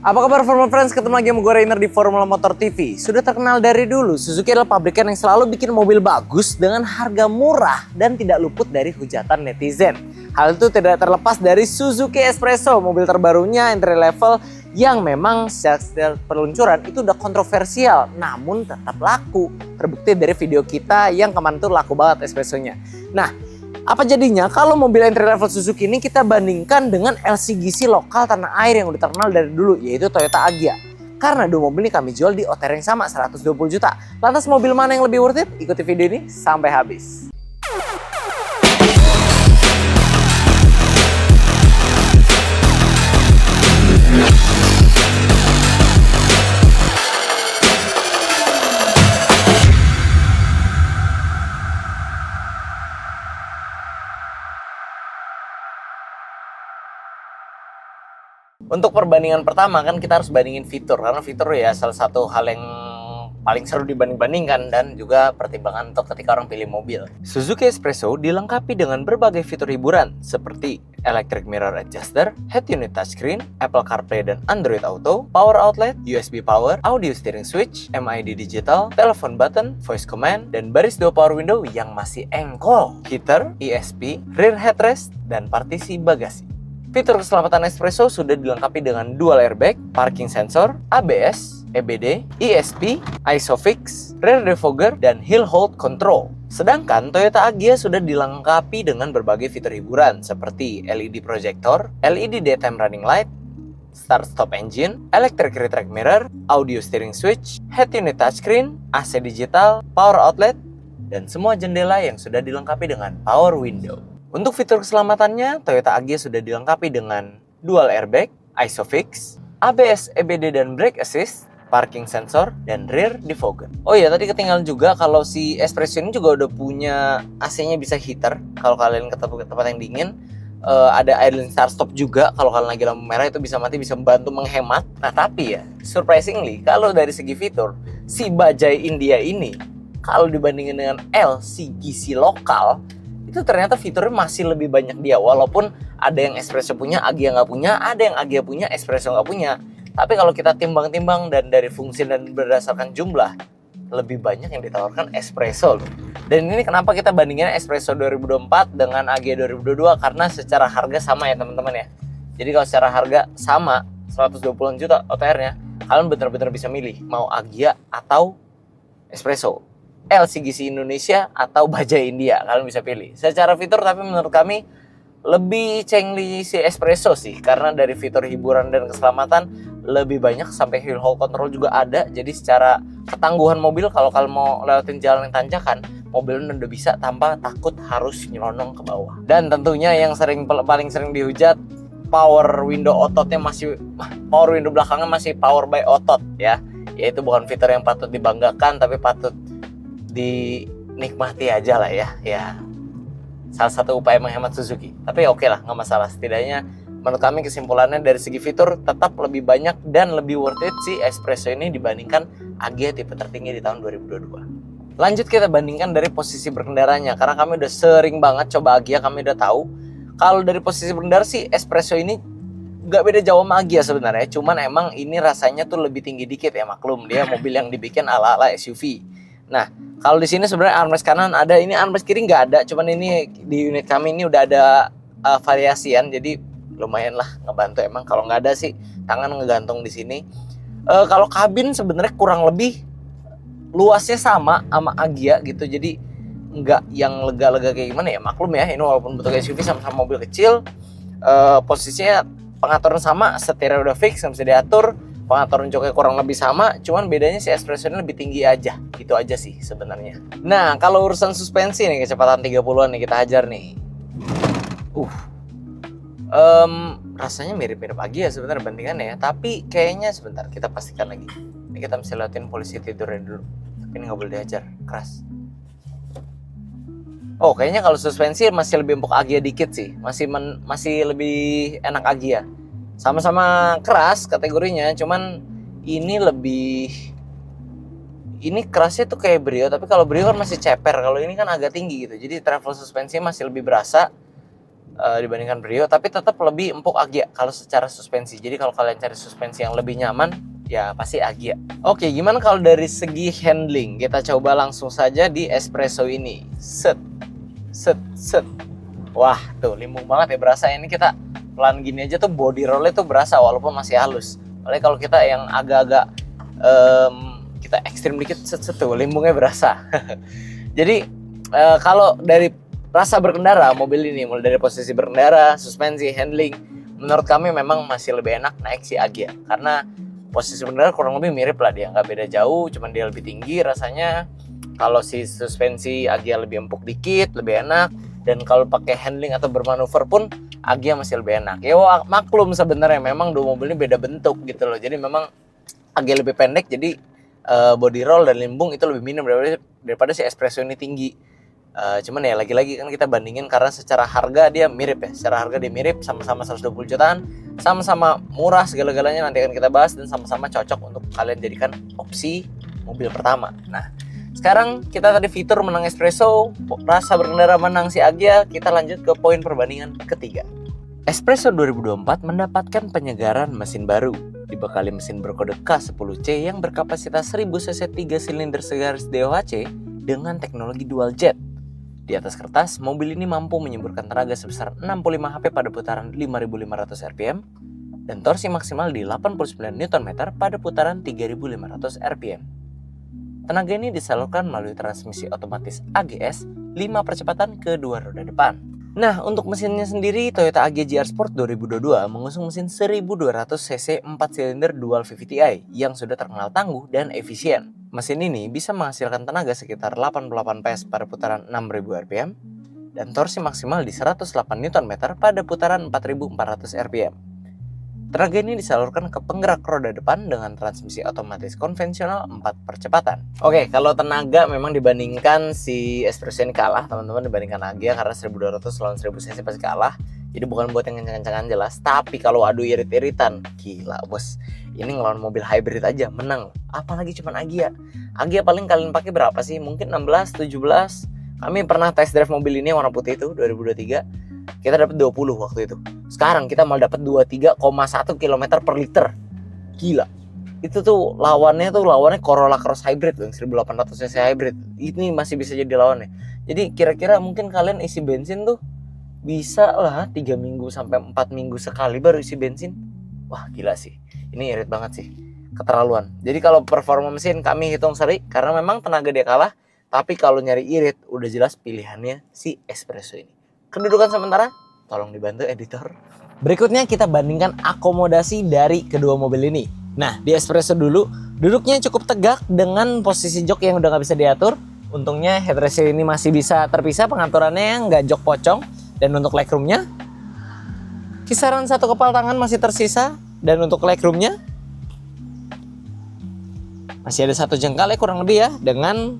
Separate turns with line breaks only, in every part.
Apa kabar Formula Friends? Ketemu lagi sama gue Rainer di Formula Motor TV. Sudah terkenal dari dulu, Suzuki adalah pabrikan yang selalu bikin mobil bagus dengan harga murah dan tidak luput dari hujatan netizen. Hal itu tidak terlepas dari Suzuki Espresso, mobil terbarunya entry level yang memang secara peluncuran itu udah kontroversial, namun tetap laku. Terbukti dari video kita yang kemarin tuh laku banget espressonya. Nah, apa jadinya kalau mobil entry level Suzuki ini kita bandingkan dengan LCGC lokal tanah air yang udah terkenal dari dulu, yaitu Toyota Agya. Karena dua mobil ini kami jual di OTR yang sama, 120 juta. Lantas mobil mana yang lebih worth it? Ikuti video ini sampai habis. Untuk perbandingan pertama kan kita harus bandingin fitur, karena fitur ya salah satu hal yang paling seru dibanding-bandingkan dan juga pertimbangan untuk ketika orang pilih mobil. Suzuki Espresso dilengkapi dengan berbagai fitur hiburan seperti electric mirror adjuster, head unit touchscreen, Apple CarPlay dan Android Auto, power outlet, USB power, audio steering switch, MID digital, telepon button, voice command, dan baris 2 power window yang masih engkol, heater, ESP, rear headrest, dan partisi bagasi. Fitur keselamatan Espresso sudah dilengkapi dengan dual airbag, parking sensor, ABS, EBD, ESP, ISOFIX, rear defogger, dan hill hold control. Sedangkan Toyota Agya sudah dilengkapi dengan berbagai fitur hiburan seperti LED projector, LED daytime running light, start stop engine, electric retract mirror, audio steering switch, head unit touchscreen, AC digital, power outlet, dan semua jendela yang sudah dilengkapi dengan power window. Untuk fitur keselamatannya, Toyota Agya sudah dilengkapi dengan dual airbag, ISOFIX, ABS, EBD, dan brake assist, parking sensor, dan rear defogger. Oh iya, tadi ketinggalan juga kalau si Espresso ini juga udah punya AC-nya bisa heater. Kalau kalian ke tempat yang dingin, ada idling start stop juga. Kalau kalian lagi lampu merah itu bisa mati, bisa membantu menghemat. Nah tapi ya, surprisingly, kalau dari segi fitur, si Bajaj India ini, kalau dibandingin dengan LCGC lokal, itu ternyata fiturnya masih lebih banyak dia. Walaupun ada yang Espresso punya, Agya nggak punya, ada yang Agya punya, Espresso nggak punya. Tapi kalau kita timbang-timbang dan dari fungsi dan berdasarkan jumlah, lebih banyak yang ditawarkan Espresso loh. Dan ini kenapa kita bandingin Espresso 2024 dengan Agya 2022, karena secara harga sama ya teman-teman ya. Jadi kalau secara harga sama, 120 juta OTR-nya, kalian benar-benar bisa milih mau Agya atau Espresso, LCGC Indonesia atau Bajaj India, kalian bisa pilih. Secara fitur tapi menurut kami lebih cengli si Espresso sih, karena dari fitur hiburan dan keselamatan lebih banyak, sampai hill hold control juga ada. Jadi secara ketangguhan mobil, kalau kalian mau lewatin jalan yang tanjakan, mobilnya udah bisa tanpa takut harus nyelonong ke bawah. Dan tentunya yang paling sering dihujat, power window ototnya power window belakangnya masih power by otot ya. Yaitu bukan fitur yang patut dibanggakan, tapi patut dinikmati aja lah ya. Salah satu upaya menghemat Suzuki. Tapi oke lah, nggak masalah. Setidaknya menurut kami kesimpulannya dari segi fitur tetap lebih banyak dan lebih worth it si Espresso ini dibandingkan Agya tipe tertinggi di tahun 2022. Lanjut kita bandingkan dari posisi berkendaranya, karena kami udah sering banget coba Agya, kami udah tahu kalau dari posisi berkendara sih Espresso ini nggak beda jauh sama Agya sebenarnya. Cuman emang ini rasanya tuh lebih tinggi dikit ya, maklum dia mobil yang dibikin ala-ala SUV. Nah, kalau di sini sebenarnya armrest kanan ada, ini armrest kiri nggak ada. Cuman ini di unit kami ini udah ada variasian, jadi lumayan lah ngebantu. Emang kalau nggak ada sih tangan ngegantung di sini. Kalau kabin sebenarnya kurang lebih luasnya sama Agya gitu, jadi nggak yang lega-lega kayak gimana ya, maklum ya. Ini walaupun bentuknya SUV sama-sama mobil kecil, posisinya pengaturan sama, setirnya udah fix, nggak bisa diatur. Pengaturan joknya kurang lebih sama, cuman bedanya si Espresso ini lebih tinggi aja. Gitu aja sih sebenarnya. Nah, kalau urusan suspensi nih, kecepatan 30-an nih kita hajar nih. Rasanya mirip-mirip Agya sebenarnya bandingannya ya, tapi kayaknya sebentar kita pastikan lagi. Ini kita mesti liatin polisi tidurnya dulu. Tapi ini nggak boleh dihajar, keras. Oh, kayaknya kalau suspensi masih lebih empuk Agya dikit sih. Masih lebih enak Agya. Sama-sama keras kategorinya, cuman ini kerasnya tuh kayak Brio, tapi kalau Brio kan masih ceper, kalau ini kan agak tinggi gitu. Jadi travel suspensi masih lebih berasa dibandingkan Brio, tapi tetap lebih empuk Agya kalau secara suspensi. Jadi kalau kalian cari suspensi yang lebih nyaman, ya pasti Agya. Oke, gimana kalau dari segi handling? Kita coba langsung saja di Espresso ini. Set, set, set. Wah, tuh limbung banget ya, berasa. Ini kita pelan gini aja tuh body rollnya tuh berasa walaupun masih halus. Oleh kalau kita yang agak-agak kita ekstrim dikit, set, set, tuh limbungnya berasa. Jadi kalau dari rasa berkendara mobil ini, mulai dari posisi berkendara, suspensi, handling, menurut kami memang masih lebih enak naik si Agya. Karena posisi berkendara kurang lebih mirip lah, dia nggak beda jauh, cuman dia lebih tinggi rasanya. Kalau si suspensi Agya lebih empuk dikit, lebih enak. Dan kalau pakai handling atau bermanuver pun Agya masih lebih enak. Ya maklum sebenarnya memang dua mobil ini beda bentuk gitu loh. Jadi memang Agya lebih pendek, jadi body roll dan limbung itu lebih minim daripada si Espresso ini tinggi. Cuman ya lagi-lagi kan kita bandingin karena secara harga dia mirip ya. Secara harga dia mirip, sama-sama 120 jutaan, sama-sama murah segala-galanya, nanti akan kita bahas, dan sama-sama cocok untuk kalian jadikan opsi mobil pertama. Nah, sekarang kita tadi fitur menang Espresso, rasa berkendara menang si Agya, kita lanjut ke poin perbandingan ketiga. Espresso 2024 mendapatkan penyegaran mesin baru, dibekali mesin berkode K10C yang berkapasitas 1000 cc 3 silinder segaris DOHC dengan teknologi dual jet. Di atas kertas, mobil ini mampu menyemburkan tenaga sebesar 65 HP pada putaran 5.500 rpm dan torsi maksimal di 89 Nm pada putaran 3.500 rpm. Tenaga ini disalurkan melalui transmisi otomatis AGS 5 percepatan ke dua roda depan. Nah, untuk mesinnya sendiri, Toyota Agya GR Sport 2022 mengusung mesin 1200 cc 4 silinder dual VVTi yang sudah terkenal tangguh dan efisien. Mesin ini bisa menghasilkan tenaga sekitar 88 PS pada putaran 6000 rpm dan torsi maksimal di 108 Nm pada putaran 4400 rpm. Tenaga ini disalurkan ke penggerak roda depan dengan transmisi otomatis konvensional 4 percepatan. Oke, kalau tenaga memang dibandingkan si Espresso ini kalah teman-teman, dibandingkan Agya, karena 1200 lawan 1000 cc pasti kalah. Jadi bukan buat yang kencang-kencangan jelas, tapi kalau adu irit-iritan, gila bos. Ini ngelawan mobil hybrid aja menang, apalagi cuman Agya. Agya paling kalian pakai berapa sih? Mungkin 16, 17. Kami pernah test drive mobil ini warna putih itu 2023. Kita dapat 20 waktu itu. Sekarang kita malah dapat 23,1 km per liter. Gila. Itu tuh lawannya Corolla Cross Hybrid loh, 1800 cc hybrid. Ini masih bisa jadi lawannya. Jadi kira-kira mungkin kalian isi bensin tuh bisa lah 3 minggu sampai 4 minggu sekali baru isi bensin. Wah, gila sih. Ini irit banget sih. Keterlaluan. Jadi kalau performa mesin kami hitung seri, karena memang tenaga dia kalah. Tapi kalau nyari irit, udah jelas pilihannya si Espresso ini. Kedudukan sementara, tolong dibantu editor. Berikutnya kita bandingkan akomodasi dari kedua mobil ini. Nah, di Espresso dulu, duduknya cukup tegak dengan posisi jok yang udah gak bisa diatur. Untungnya headrest ini masih bisa terpisah, pengaturannya nggak jok pocong. Dan untuk legroomnya, kisaran 1 kepal tangan masih tersisa. Dan untuk legroomnya, masih ada 1 jengkal ya kurang lebih ya, dengan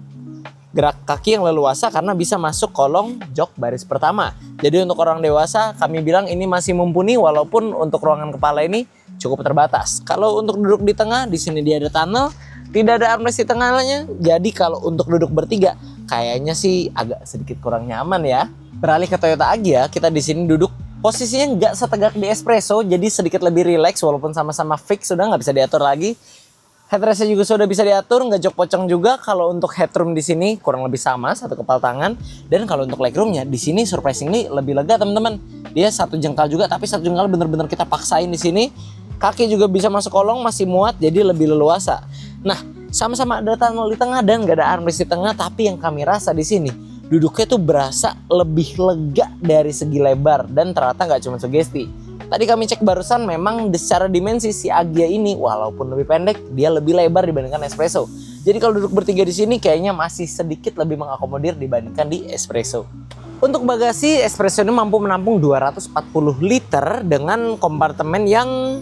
gerak kaki yang leluasa karena bisa masuk kolong jok baris pertama. Jadi untuk orang dewasa kami bilang ini masih mumpuni, walaupun untuk ruangan kepala ini cukup terbatas. Kalau untuk duduk di tengah, di sini dia ada tunnel, tidak ada armrest di tengahnya. Jadi kalau untuk duduk bertiga kayaknya sih agak sedikit kurang nyaman ya. Beralih ke Toyota Agya, kita di sini duduk posisinya nggak setegak di Espresso, jadi sedikit lebih rileks walaupun sama-sama fix, sudah nggak bisa diatur lagi. Headrestnya juga sudah bisa diatur, nggak jok pocong juga. Kalau untuk headroom di sini kurang lebih sama, 1 kepal tangan. Dan kalau untuk legroomnya di sini surprisingly lebih lega teman-teman. Dia 1 jengkal juga, tapi 1 jengkal bener-bener kita paksain di sini. Kaki juga bisa masuk kolong, masih muat, jadi lebih leluasa. Nah, sama-sama ada tunnel di tengah dan nggak ada armrest di tengah, tapi yang kami rasa di sini duduknya tuh berasa lebih lega dari segi lebar, dan ternyata nggak cuma sugesti. Tadi kami cek barusan, memang secara dimensi si Agya ini walaupun lebih pendek, dia lebih lebar dibandingkan Espresso. Jadi kalau duduk bertiga di sini kayaknya masih sedikit lebih mengakomodir dibandingkan di Espresso. Untuk bagasi, Espresso ini mampu menampung 240 liter dengan kompartemen yang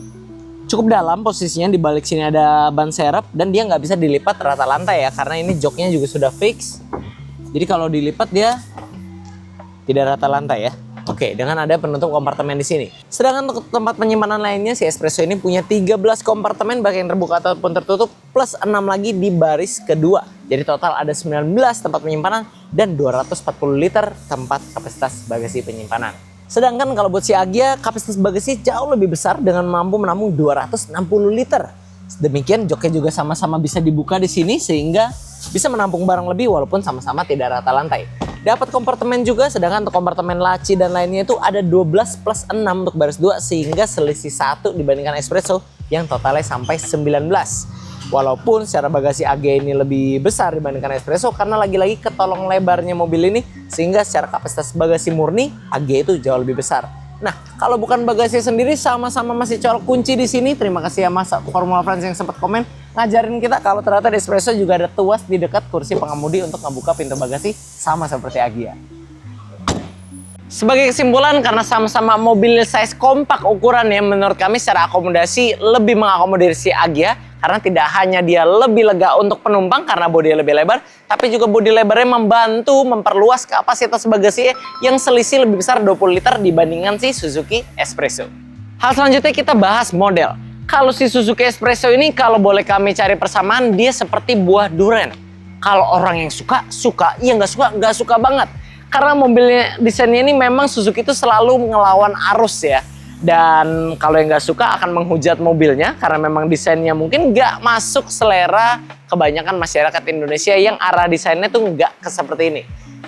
cukup dalam posisinya. Di balik sini ada ban serep dan dia nggak bisa dilipat rata lantai ya, karena ini joknya juga sudah fix. Jadi kalau dilipat dia tidak rata lantai ya. Oke, dengan ada penutup kompartemen di sini. Sedangkan untuk tempat penyimpanan lainnya, si Espresso ini punya 13 kompartemen baik yang terbuka ataupun tertutup, plus 6 lagi di baris kedua. Jadi total ada 19 tempat penyimpanan dan 240 liter tempat kapasitas bagasi penyimpanan. Sedangkan kalau buat si Agya, kapasitas bagasi jauh lebih besar dengan mampu menampung 260 liter. Demikian joknya juga sama-sama bisa dibuka di sini sehingga bisa menampung barang lebih walaupun sama-sama tidak rata lantai. Dapat kompartemen juga, sedangkan untuk kompartemen laci dan lainnya itu ada 12 plus 6 untuk baris 2 sehingga selisih 1 dibandingkan Espresso yang totalnya sampai 19. Walaupun secara bagasi AG ini lebih besar dibandingkan Espresso karena lagi-lagi ketolong lebarnya mobil ini sehingga secara kapasitas bagasi murni AG itu jauh lebih besar. Nah, kalau bukan bagasi sendiri sama-sama masih colok kunci di sini. Terima kasih ya Mas Formula Friends yang sempat komen ngajarin kita kalau ternyata di Espresso juga ada tuas di dekat kursi pengemudi untuk membuka pintu bagasi sama seperti Agya. Sebagai kesimpulan, karena sama-sama mobil size kompak ukurannya, menurut kami secara akomodasi lebih mengakomodir si Agya karena tidak hanya dia lebih lega untuk penumpang karena bodi lebih lebar, tapi juga bodi lebarnya membantu memperluas kapasitas bagasi yang selisih lebih besar 20 liter dibandingkan si Suzuki Espresso. Hal selanjutnya kita bahas model. Kalau si Suzuki Espresso ini kalau boleh kami cari persamaan, dia seperti buah durian. Kalau orang yang suka, yang nggak suka banget. Karena mobilnya desainnya ini memang Suzuki itu selalu ngelawan arus ya. Dan kalau yang nggak suka akan menghujat mobilnya karena memang desainnya mungkin nggak masuk selera kebanyakan masyarakat Indonesia yang arah desainnya tuh nggak seperti ini.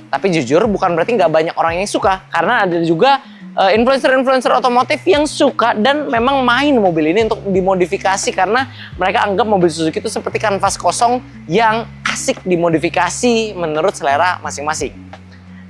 Tapi jujur bukan berarti nggak banyak orang yang suka karena ada juga influencer-influencer otomotif yang suka dan memang main mobil ini untuk dimodifikasi karena mereka anggap mobil Suzuki itu seperti kanvas kosong yang asik dimodifikasi menurut selera masing-masing.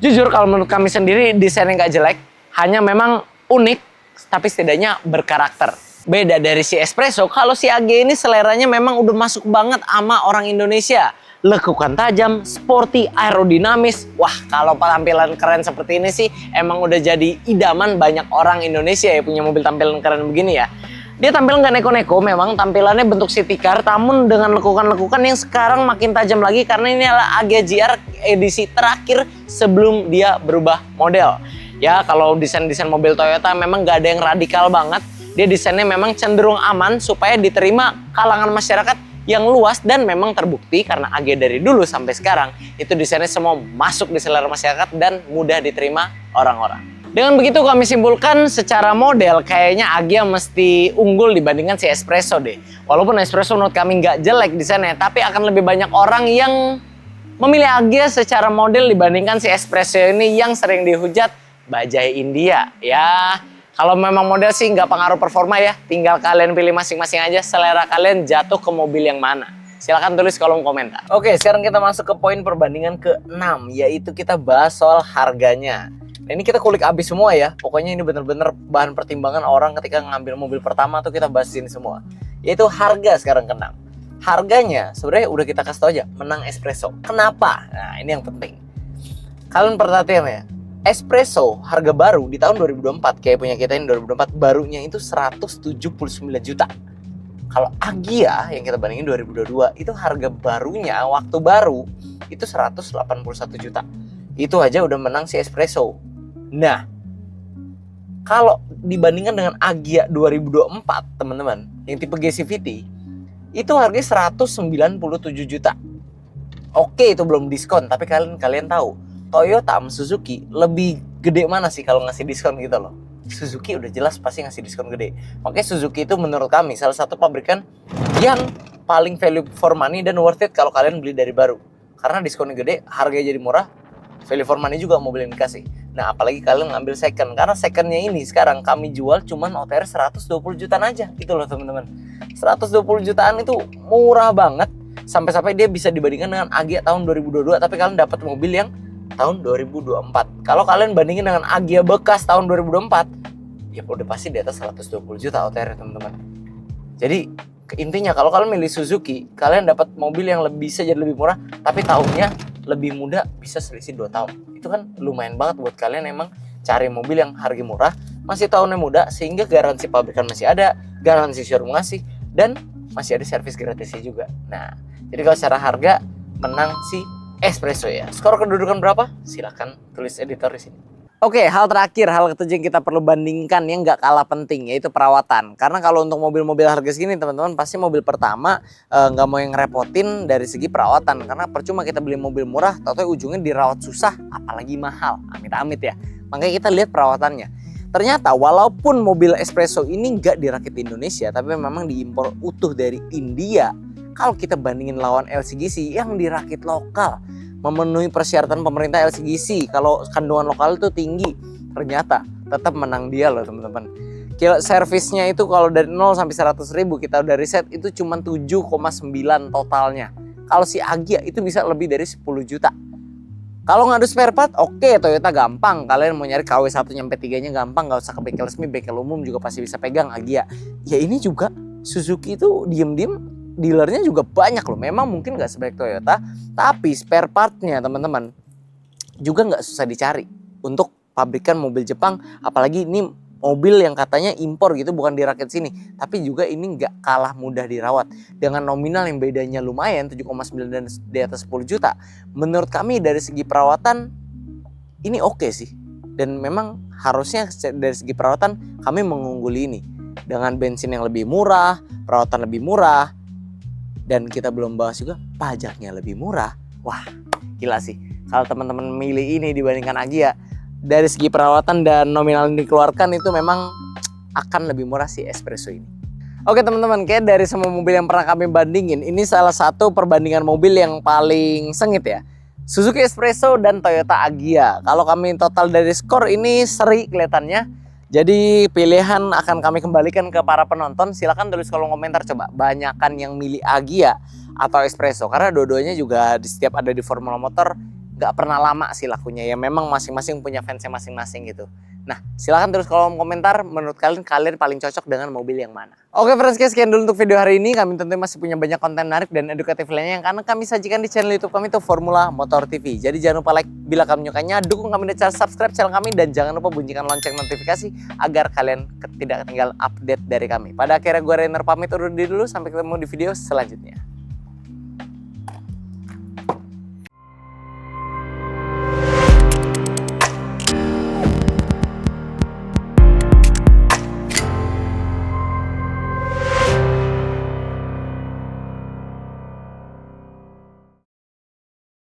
Jujur kalau menurut kami sendiri desainnya nggak jelek, hanya memang unik tapi setidaknya berkarakter. Beda dari si Espresso, kalau si AG ini seleranya memang udah masuk banget sama orang Indonesia. Lekukan tajam, sporty, aerodinamis. Wah, kalau tampilan keren seperti ini sih emang udah jadi idaman banyak orang Indonesia ya punya mobil tampilan keren begini ya. Dia tampil nggak neko-neko, memang tampilannya bentuk city car, namun dengan lekukan-lekukan yang sekarang makin tajam lagi karena ini adalah Agya GR edisi terakhir sebelum dia berubah model. Ya, kalau desain-desain mobil Toyota memang nggak ada yang radikal banget. Dia desainnya memang cenderung aman supaya diterima kalangan masyarakat yang luas dan memang terbukti karena Agya dari dulu sampai sekarang itu desainnya semua masuk di selera masyarakat dan mudah diterima orang-orang. Dengan begitu kami simpulkan secara model kayaknya Agya mesti unggul dibandingkan si Espresso deh. Walaupun Espresso menurut kami nggak jelek desainnya, tapi akan lebih banyak orang yang memilih Agya secara model dibandingkan si Espresso ini yang sering dihujat bajai India. Ya, kalau memang model sih nggak pengaruh performa ya. Tinggal kalian pilih masing-masing aja selera kalian jatuh ke mobil yang mana. Silahkan tulis kolom komentar. Oke, sekarang kita masuk ke poin perbandingan ke-6, yaitu kita bahas soal harganya. Nah, ini kita kulik abis semua ya. Pokoknya ini bener-bener bahan pertimbangan orang ketika ngambil mobil pertama tuh kita bahas ini semua. Yaitu harga sekarang ke-6. Harganya sebenarnya udah kita kasih tau aja, menang Espresso. Kenapa? Nah, ini yang penting. Kalian perhatian ya. Espresso harga baru di tahun 2024 kayak punya kita ini 2024 barunya itu 179 juta. Kalau Agya yang kita bandingin 2022 itu harga barunya waktu baru itu 181 juta. Itu aja udah menang si Espresso. Nah, kalau dibandingkan dengan Agya 2024 teman-teman yang tipe GCVT itu harganya 197 juta. Oke, itu belum diskon, tapi kalian tahu Toyota sama Suzuki lebih gede mana sih kalau ngasih diskon gitu loh. Suzuki udah jelas pasti ngasih diskon gede. Makanya Suzuki itu menurut kami salah satu pabrikan yang paling value for money dan worth it kalau kalian beli dari baru. Karena diskonnya gede, harganya jadi murah, value for money juga mobil yang dikasih. Nah, apalagi kalian ngambil second, karena secondnya ini sekarang kami jual cuman OTR 120 jutaan aja gitu loh teman-teman. 120 jutaan itu murah banget, sampai-sampai dia bisa dibandingkan dengan Agya tahun 2022, tapi kalian dapat mobil yang tahun 2024. Kalau kalian bandingin dengan Agya bekas tahun 2024, ya udah pasti di atas 120 juta OTR teman-teman. Jadi intinya kalau kalian milih Suzuki, kalian dapat mobil yang bisa jadi lebih murah, tapi tahunnya lebih muda, bisa selisih 2 tahun. Itu kan lumayan banget buat kalian emang cari mobil yang harga murah, masih tahunnya muda, sehingga garansi pabrikan masih ada, garansi showroom ngasih, dan masih ada servis gratisnya juga. Nah, jadi kalau secara harga menang si Espresso ya. Skor kedudukan berapa? Silahkan tulis editor di sini. Oke, hal terakhir, hal ketujuh yang kita perlu bandingkan yang nggak kalah penting, yaitu perawatan. Karena kalau untuk mobil-mobil harga segini, teman-teman, pasti mobil pertama nggak mau yang ngerepotin dari segi perawatan. Karena percuma kita beli mobil murah, tau-tau ujungnya dirawat susah, apalagi mahal. Amit-amit ya. Makanya kita lihat perawatannya. Ternyata walaupun mobil espresso ini nggak dirakit di Indonesia, tapi memang diimpor utuh dari India. Kalau kita bandingin lawan LCGC yang dirakit lokal, memenuhi persyaratan pemerintah LCGC, kalau kandungan lokal itu tinggi, ternyata tetap menang dia loh teman-teman. Kilo servisnya itu kalau dari 0 sampai 100 ribu kita udah riset itu cuma 7,9 totalnya. Kalau si Agya itu bisa lebih dari 10 juta. Kalau ngadu spare part, oke, Toyota gampang. Kalian mau nyari KW 1-3-nya gampang, nggak usah ke bengkel resmi, bengkel umum juga pasti bisa pegang Agya. Ya ini juga Suzuki itu diem-diem dealernya juga banyak loh. Memang mungkin nggak sebaik Toyota, tapi spare partnya teman-teman juga nggak susah dicari untuk pabrikan mobil Jepang. Apalagi ini mobil yang katanya impor gitu, bukan dirakit sini. Tapi juga ini nggak kalah mudah dirawat. Dengan nominal yang bedanya lumayan 7,9 dan di atas 10 juta. Menurut kami dari segi perawatan ini oke sih. Dan memang harusnya dari segi perawatan kami mengungguli ini. Dengan bensin yang lebih murah, perawatan lebih murah, dan kita belum bahas juga pajaknya lebih murah. Wah, gila sih. Kalau teman-teman milih ini dibandingkan Agya, dari segi perawatan dan nominal yang dikeluarkan itu memang akan lebih murah si espresso ini. Oke teman-teman, kayak dari semua mobil yang pernah kami bandingin, ini salah satu perbandingan mobil yang paling sengit ya. Suzuki Espresso dan Toyota Agya. Kalau kami total dari skor ini seri kelihatannya. Jadi pilihan akan kami kembalikan ke para penonton. Silahkan tulis kolom komentar coba banyakan yang milih Agya atau Espresso. Karena dua-duanya juga setiap ada di Formula Motor gak pernah lama sih lakunya. Ya memang masing-masing punya fansnya masing-masing gitu. Nah silahkan tulis kolom komentar menurut kalian paling cocok dengan mobil yang mana. Oke friends, sekian dulu untuk video hari ini. Kami tentunya masih punya banyak konten menarik dan edukatif lainnya yang akan kami sajikan di channel YouTube kami itu Formula Motor TV. Jadi jangan lupa like bila kami menyukainya, dukung kami dengan cara subscribe channel kami, dan jangan lupa bunyikan lonceng notifikasi agar kalian tidak ketinggalan update dari kami. Pada akhirnya gue Rainer pamit undur diri dulu, sampai ketemu di video selanjutnya.